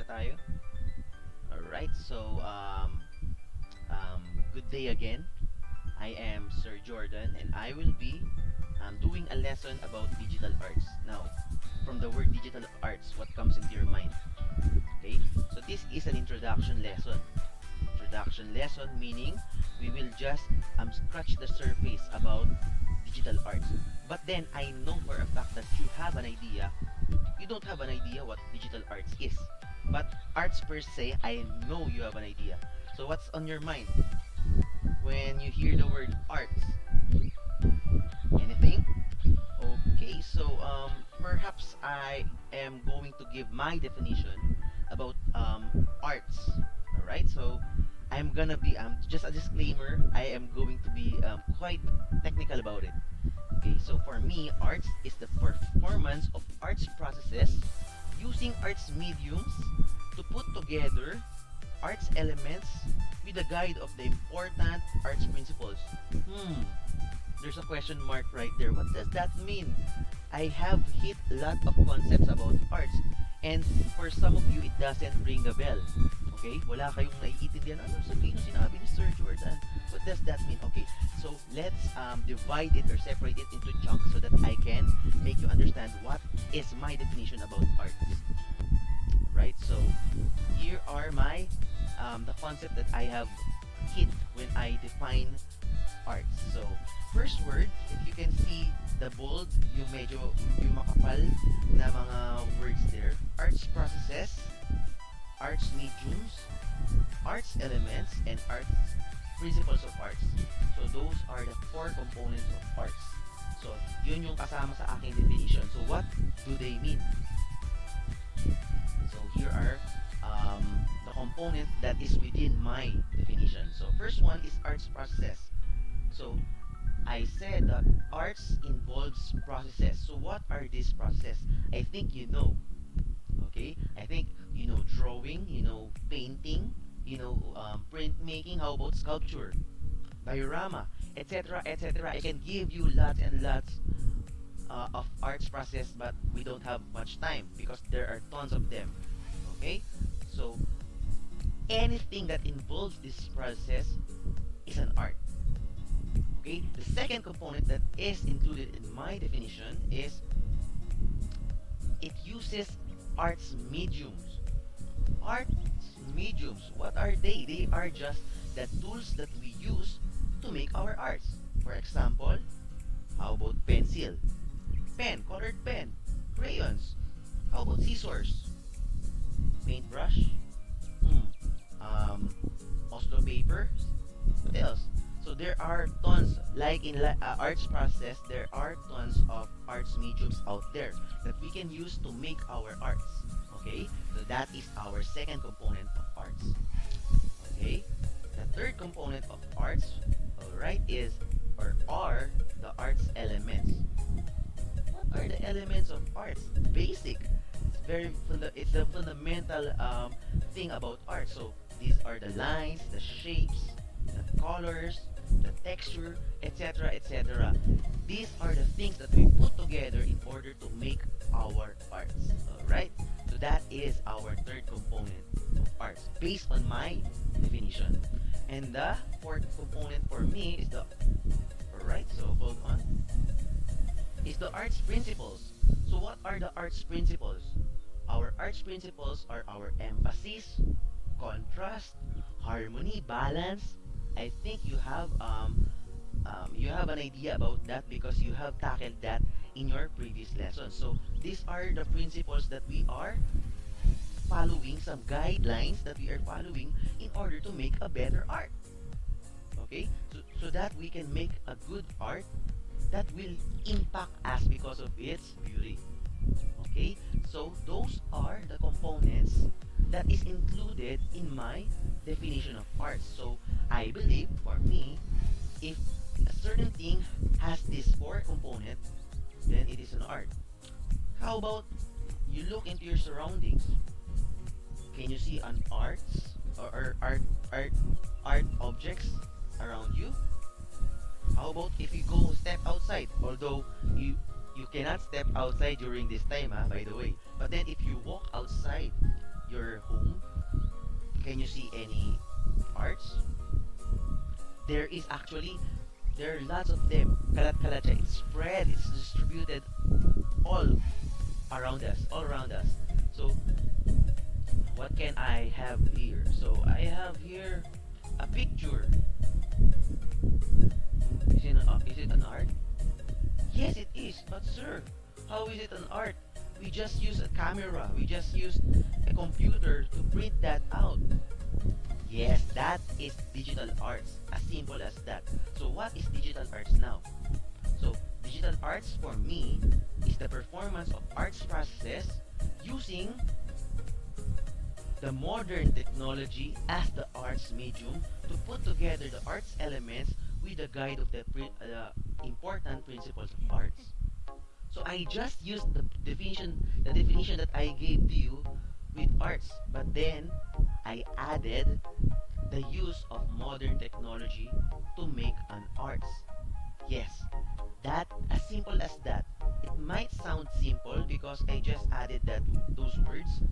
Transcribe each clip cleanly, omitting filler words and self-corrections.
tayo? Alright, so good day again. I am Sir Jordan and I will be doing a lesson about digital arts. Now, from the word digital arts, what comes into your mind? Okay, so this is an introduction lesson. Introduction lesson meaning we will just scratch the surface about digital arts. But then I know for a fact that you have an idea. You don't have an idea what digital arts is. But arts per se, I know you have an idea. So what's on your mind when you hear the word arts? Anything? Okay, so perhaps I am going to give my definition about arts. All right, so I'm gonna be just a disclaimer. I am going to be quite technical about it. Okay, so for me, arts is the performance of arts processes using arts mediums to put together arts elements with the guide of the important arts principles. Hmm, there's a question mark right there. What does that mean? I have hit a lot of concepts about arts, and for some of you, it doesn't ring a bell. Okay? Wala kayong naiintindihan. Ano sabihin ng sinabi ni Sir Jordan? What does that mean? Okay, so let's divide it or separate it into chunks so that I can make you understand what is my definition about arts. Right? So here are my the concept that I have hit when I define arts. So first word, if you can see the bold, yung makapal na mga words there, arts processes, arts mediums, arts elements, and arts principles of arts. So those are the four components of arts. So yun yung kasama sa aking definition. So what do they mean? So here are the component that is within my definition. So first one is arts processes. So I said that arts involves processes. So what are these processes? I think you know. Okay, I think you know drawing, you know painting, you know printmaking. How about sculpture, diorama, etc., etc. I can give you lots and lots of arts process, but we don't have much time because there are tons of them. Okay, so anything that involves this process is an art. Okay, the second component that is included in my definition is it uses arts mediums. Arts mediums, what are they? They are just the tools that we use to make our arts. For example, how about pencil, pen, colored pen, crayons, how about scissors, paintbrush, Oslo paper, what else? So there are tons, like in arts process, there are tons of arts mediums out there that we can use to make our arts. Okay, so that is our second component of arts. Okay, the third component of arts, all right, is or are the arts elements. What are the elements of arts? Basic. It's the fundamental thing about art. So these are the lines, the shapes, the colors, the texture, etc., etc. These are the things that we put together in order to make our arts. Alright? So that is our third component of arts based on my definition. And the fourth component for me is the alright, so hold on. Is the arts principles. So what are the arts principles? Our arts principles are our emphasis, contrast, harmony, balance. I think you have an idea about that because you have tackled that in your previous lesson. So these are the principles that we are following, some guidelines that we are following in order to make a better art. Okay, so that we can make a good art that will impact us because of its beauty. Okay, so those are the components that is included in my definition of art. So I believe for me, if a certain thing has this four component, then it is an art. How about you look into your surroundings? Can you see an arts or art objects around you? How about if you go step outside? Although you cannot step outside during this time, by the way. But then if you walk outside, your home, can you see any arts? There is actually, there are lots of them. Kalat-kalat siya. It's spread, it's distributed all around us, all around us. So, what can I have here? So, I have here a picture. Is it an art? Yes, it is. But sir, how is it an art? We just use a camera. We just use a computer to print that out. Yes, that is digital arts. As simple as that. So what is digital arts now? So digital arts for me is the performance of arts processes using the modern technology as the arts medium to put together the arts elements with the guide of the important principles of arts. So I just used the definition that I gave to you with arts, but then I added the use of modern technology to make an arts. Yes, that as simple as that. It might sound simple because I just added those words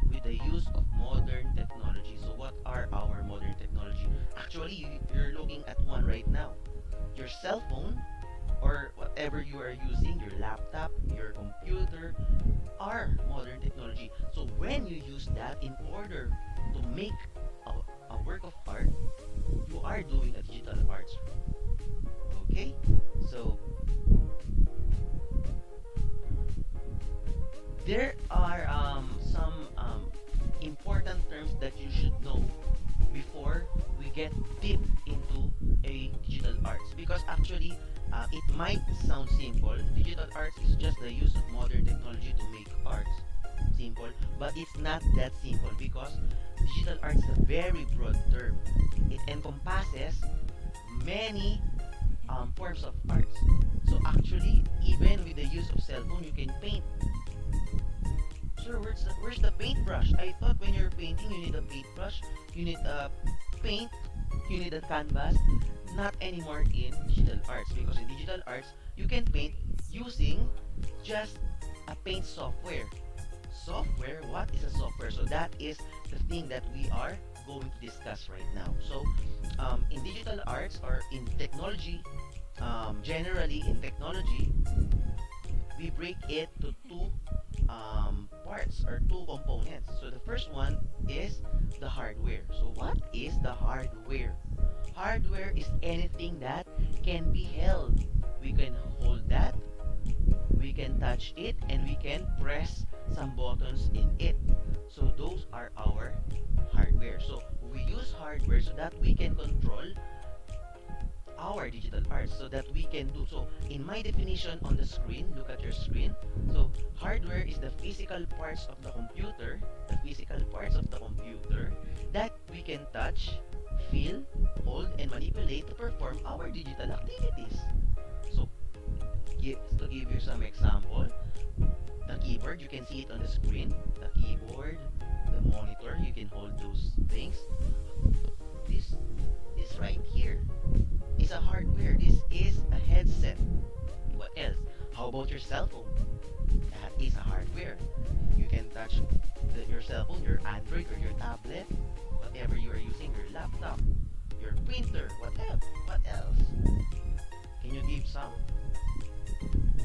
with the use of modern technology. So what are our modern technology? Actually, you're looking at one right now. Your cell phone or whatever you are using, your laptop, your computer, are modern technology. So when you use that in order to make a work of art, you are doing a digital arts. Okay? So there are some important terms that you should know before we get deep into a digital arts, because actually it might sound simple. Digital arts is just the use of modern technology to make arts. Simple, but it's not that simple because digital arts is a very broad term. It encompasses many forms of arts. So actually, even with the use of cell phone, you can paint. Sir, where's the paintbrush? I thought when you're painting, you need a paintbrush, you need a paint, you need a canvas. Not anymore in digital arts, because in digital arts, you can paint using just a paint software. Software? What is a software? So that is the thing that we are going to discuss right now. So in digital arts or in technology, generally in technology, we break it to two parts or two components. So the first one is the hardware. So what is the hardware? Hardware is anything that can be held. We can hold that, we can touch it, and we can press some buttons in it. So those are our hardware. So we use hardware so that we can control our digital arts, so that we can do. So in my definition on the screen, look at your screen. So hardware is the physical parts of the computer, that we can touch, feel, hold, and manipulate to perform our digital activities. So to give you some example, the keyboard, you can see it on the screen. The keyboard, the monitor, you can hold those things. This right here is a hardware. This is a headset. What else? How about your cell phone? That is a hardware. You can touch your cell phone, your Android or your tablet, whatever you are using, your laptop, your printer, whatever. What else? Can you give some?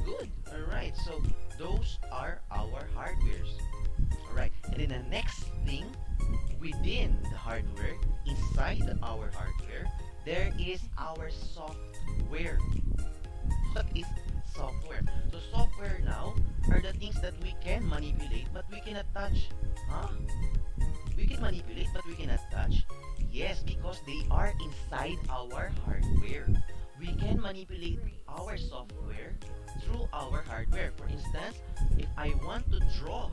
Good. Alright, so those are our hardwares. Alright, and then the next thing within the hardware, inside our hardware, there is our software. What is software? So software now are the things that we can manipulate but we cannot touch. Huh? We can manipulate but we cannot touch. Yes, because they are inside our hardware. We can manipulate our software through our hardware. For instance, if I want to draw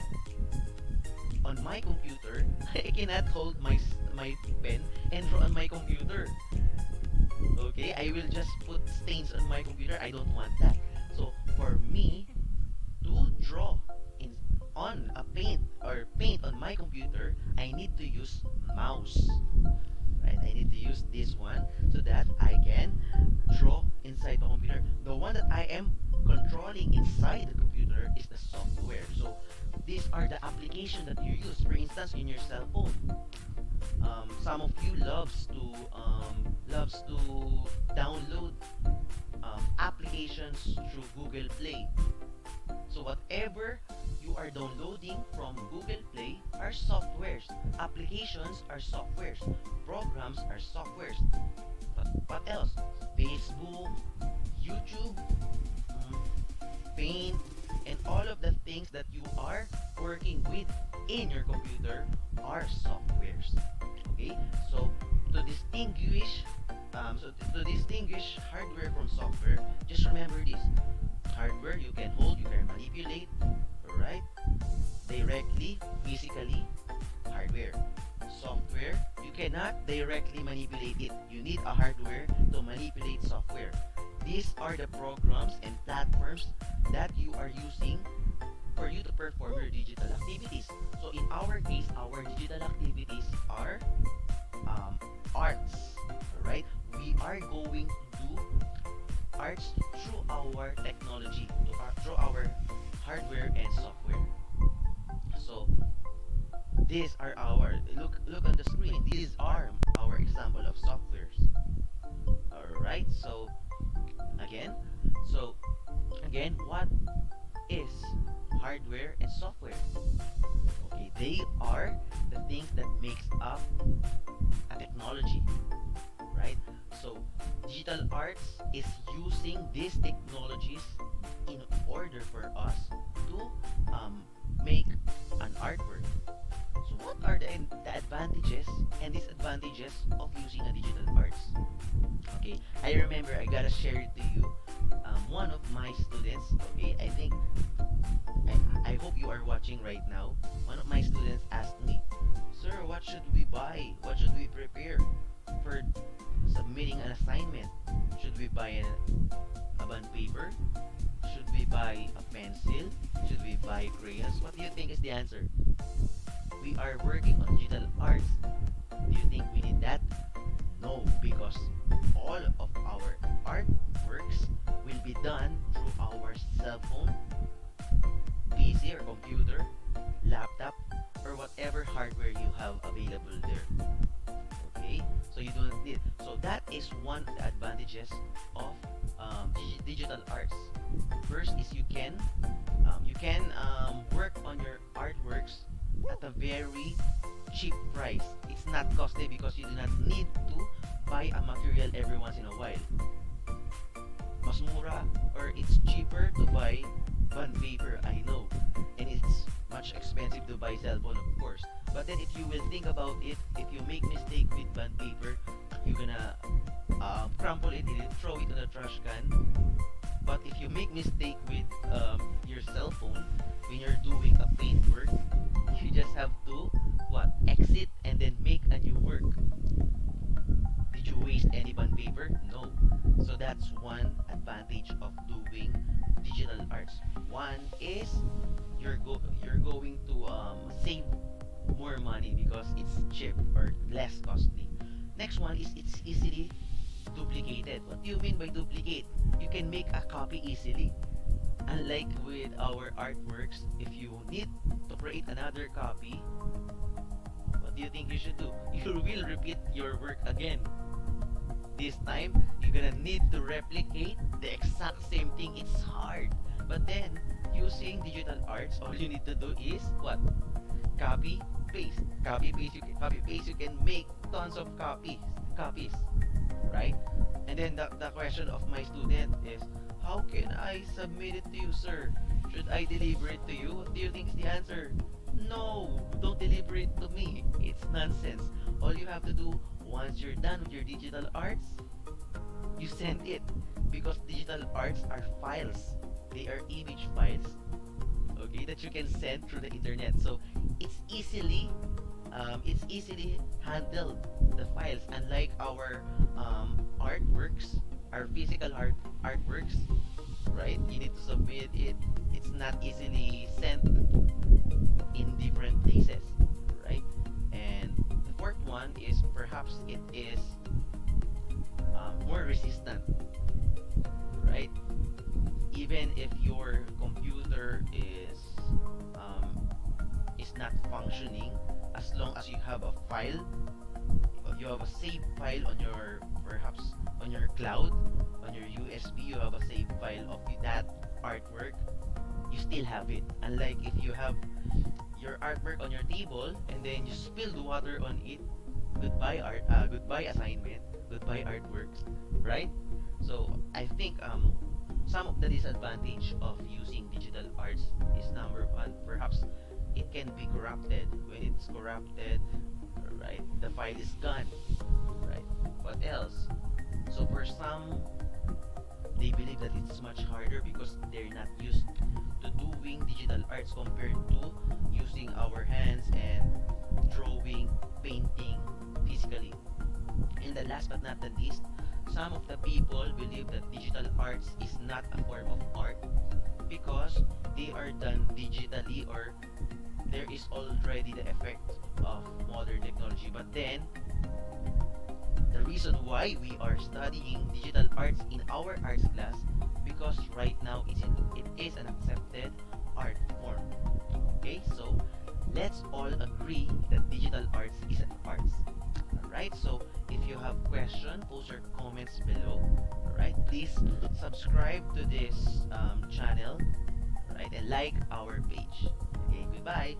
on my computer, I cannot hold my pen and draw on my computer. Okay, I will just put stains on my computer. I don't want that. So for me to draw in on a paint or paint on my computer, I need to use mouse. Right? I need to use this one so that I can draw inside the computer. The one that I am controlling inside the computer is the software. So These are the application that you use. For instance, in your cell phone, some of you loves to download applications through Google Play. So whatever you are downloading from Google Play are softwares. Applications are softwares. Programs are softwares. But what else? Facebook, YouTube, mm, Paint, and all of the things that you are working with in your computer are softwares. Okay, so to distinguish, to distinguish hardware from software, just remember this: hardware you can hold, you can manipulate, right? Directly, physically, hardware. Software, you cannot directly manipulate it. You need a hardware to manipulate software. These are the programs and platforms that you are using for you to perform your digital activities. So in our case, our digital activities are arts. Alright? We are going to do arts through our technology, through our hardware and software. So these are our look on the screen. These are our example of softwares. Alright, again, so again, what is hardware and software? Okay, they are the things that makes up a technology, right? So digital arts is using these technologies in order for us to make an artwork. So what are the advantages and disadvantages of using a digital arts? Okay, I remember I gotta share it to you. One of my students, okay, I hope you are watching right now. One of my students asked me, "Sir, what should we buy? What should we prepare for submitting an assignment? Should we buy a bond paper? Should we buy a pencil? Should we buy crayons?" What do you think is the answer? We are working on digital arts. Do you think we need that? No, because all of our artworks will be done through our cell phone, PC or computer, laptop, or whatever hardware you have available there. Okay, so you don't need. So that is one of the advantages of digital arts. First is you can work on your artworks at a very cheap price. It's not costly because you do not need to buy a material every once in a while. Mas mura or it's cheaper to buy bond paper, I know. And it's much expensive to buy cell phone, of course. But then if you will think about it, if you make mistake with bond paper, you're gonna crumple it and throw it in the trash can. But if you make mistake with your cell phone when you're doing a paint work, you just have to exit and then make a new work. Did you waste any bond paper? No. So that's one advantage of doing digital arts. One is you're going to save more money because it's cheap or less costly. Next one is it's easily duplicated. What do you mean by duplicate? You can make a copy easily. Unlike with our artworks, if you need to create another copy, what do you think you should do? You will repeat your work again. This time, you're gonna need to replicate the exact same thing. It's hard. But then, using digital arts, all you need to do is what? Copy, paste. Copy, paste. You can make tons of copies, right? And then the question of my student is, how can I submit it to you, sir? Should I deliver it to you? What do you think is the answer? No, don't deliver it to me. It's nonsense. All you have to do once you're done with your digital arts, you send it because digital arts are files. They are image files, okay, that you can send through the internet. So it's easily handled the files. Unlike our artworks, our physical artworks, right? You need to submit it. It's not easily sent in different places, right? And the fourth one is perhaps it is more resistant, right? Even if your computer is not functioning as long as you have a file, you have a save file on your, perhaps on your cloud, on your USB, you have a save file of that artwork, you still have it. Unlike if you have your artwork on your table and then you spill the water on it, goodbye art, goodbye assignment, goodbye artworks, right? So I think some of the disadvantage of using digital arts is number one, perhaps it can be corrupted. When it's corrupted, right, the file is gone, right? What else? So for some, they believe that it's much harder because they're not used to doing digital arts compared to using our hands and drawing, painting physically. And the last but not the least, some of the people believe that digital arts is not a form of art because they are done digitally, or there is already the effect of modern technology. But then, the reason why we are studying digital arts in our arts class, because right now it is an accepted art form. Okay, so let's all agree that digital arts is an arts. Alright, so if you have questions, post your comments below. Alright, please subscribe to this channel. Alright, and like our page. Okay, goodbye.